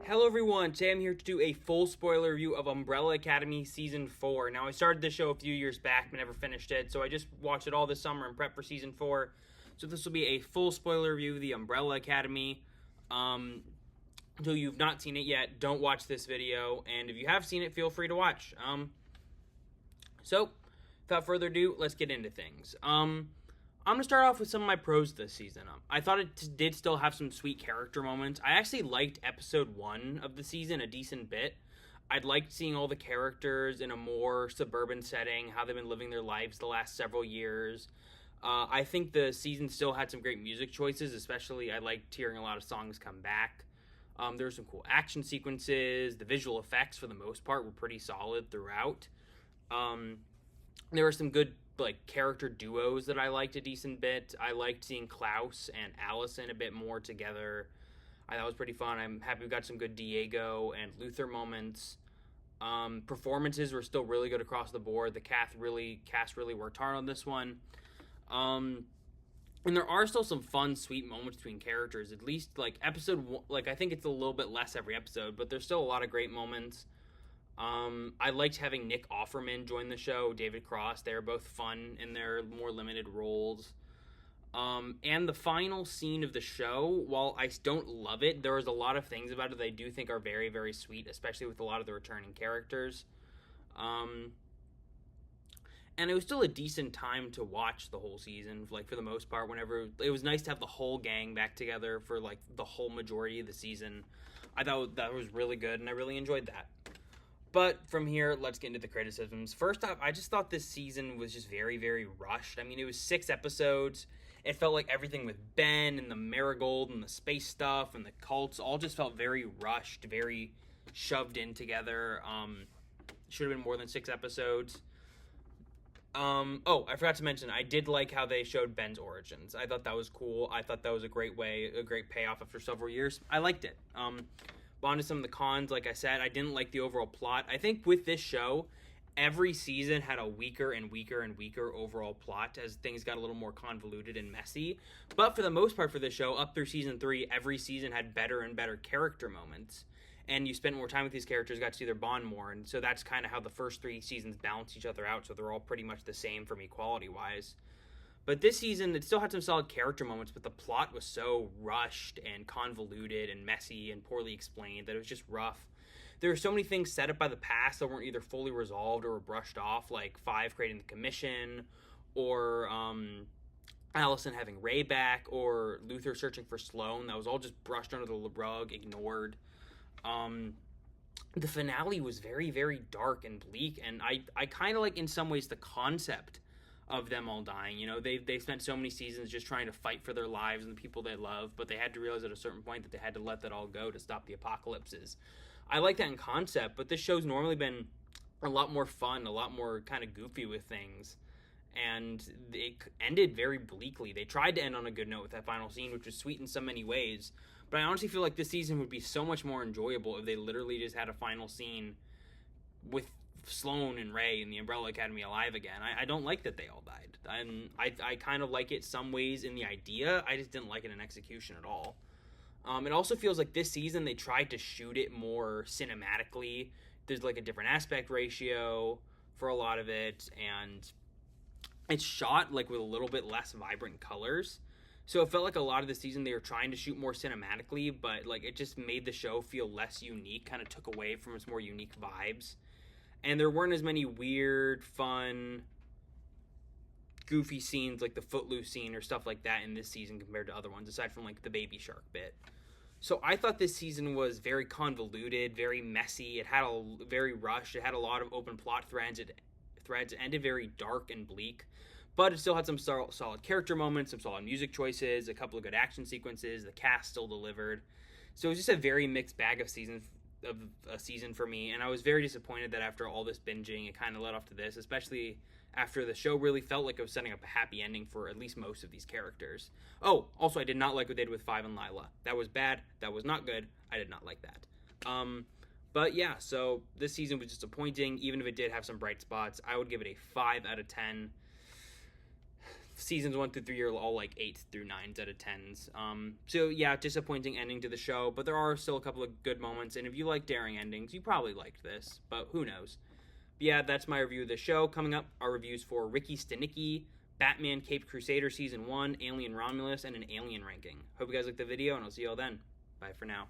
Hello everyone, today I'm here to do a full spoiler review of Umbrella Academy Season 4. Now I started this show a few years back but never finished it, so I just watched it all this summer and prep for Season 4. So this will be a full spoiler review of the Umbrella Academy. Until you've not seen it yet, don't watch this video, and if you have seen it, feel free to watch. So, without further ado, let's get into things. I'm going to start off with some of my pros this season. I thought it did still have some sweet character moments. I actually liked episode 1 of the season a decent bit. I'd liked seeing all the characters in a more suburban setting, how they've been living their lives the last several years. I think the season still had some great music choices, especially I liked hearing a lot of songs come back. There were some cool action sequences. The visual effects, for the most part, were pretty solid throughout. There were some good character duos that I liked a decent bit. I liked seeing Klaus and Allison a bit more together. I thought it was pretty fun. I'm happy we got some good Diego and Luther moments. Performances were still really good across the board. The cast really worked hard on this one. And there are still some fun, sweet moments between characters. At least episode 1, I think it's a little bit less every episode, but there's still a lot of great moments. I liked having Nick Offerman join the show, David Cross. They were both fun in their more limited roles. And the final scene of the show, while I don't love it, there was a lot of things about it that I do think are very, very sweet, especially with a lot of the returning characters. And it was still a decent time to watch the whole season, for the most part. Whenever it was nice to have the whole gang back together for the whole majority of the season. I thought that was really good, and I really enjoyed that. But from here, let's get into the criticisms. First off, I just thought this season was just very, very rushed. I mean, it was 6 episodes. It felt like everything with Ben and the Marigold and the space stuff and the cults all just felt very rushed, very shoved in together. Should have been more than 6 episodes. I forgot to mention, I did like how they showed Ben's origins. I thought that was cool. I thought that was a great payoff after several years. I liked it. On to some of the cons, like I said, I didn't like the overall plot. I think with this show, every season had a weaker and weaker and weaker overall plot as things got a little more convoluted and messy. But for the most part for the show, up through season 3, every season had better and better character moments. And you spent more time with these characters, got to see their bond more. And so that's kind of how the first 3 seasons balance each other out. So they're all pretty much the same for me quality-wise. But this season, it still had some solid character moments, but the plot was so rushed and convoluted and messy and poorly explained that it was just rough. There were so many things set up by the past that weren't either fully resolved or were brushed off, like Five creating the commission, or Allison having Ray back, or Luther searching for Sloane. That was all just brushed under the rug, ignored. The finale was very, very dark and bleak, and I kind of like, in some ways, the concept of them all dying. They spent so many seasons just trying to fight for their lives and the people they love, but they had to realize at a certain point that they had to let that all go to stop the apocalypses. I like that in concept, but this show's normally been a lot more fun, a lot more kind of goofy with things, and it ended very bleakly. They tried to end on a good note with that final scene, which was sweet in so many ways, but I honestly feel like this season would be so much more enjoyable if they literally just had a final scene with Sloane and Ray and the Umbrella Academy alive again. I don't like that they all died. And I kind of like it some ways in the idea. I just didn't like it in execution at all. It also feels like this season they tried to shoot it more cinematically. There's a different aspect ratio for a lot of it, and it's shot with a little bit less vibrant colors. So it felt like a lot of the season they were trying to shoot more cinematically, but it just made the show feel less unique, kind of took away from its more unique vibes. And there weren't as many weird, fun, goofy scenes like the Footloose scene or stuff like that in this season compared to other ones, aside from the baby shark bit. So I thought this season was very convoluted, very messy. It had very rushed. It had a lot of open plot threads. It ended very dark and bleak. But it still had some solid character moments, some solid music choices, a couple of good action sequences. The cast still delivered. So it was just a very mixed bag of a season for me, and I was very disappointed that after all this binging, it kind of led off to this, especially after the show really felt like it was setting up a happy ending for at least most of these characters. Oh, also, I did not like what they did with Five and Lila. That was bad. That was not good. I did not like that. But yeah, so this season was disappointing. Even if it did have some bright spots, I would give it a 5 out of 10. seasons 1 through 3 are all like 8s through 9s out of 10s. So yeah, disappointing ending to the show, but there are still a couple of good moments. And if you like daring endings, you probably liked this, but who knows? But yeah, that's my review of the show. Coming up are reviews for Ricky Stenicki, Batman Caped Crusader Season 1, Alien Romulus, and an Alien ranking. Hope you guys liked the video, and I'll see you all then. Bye for now.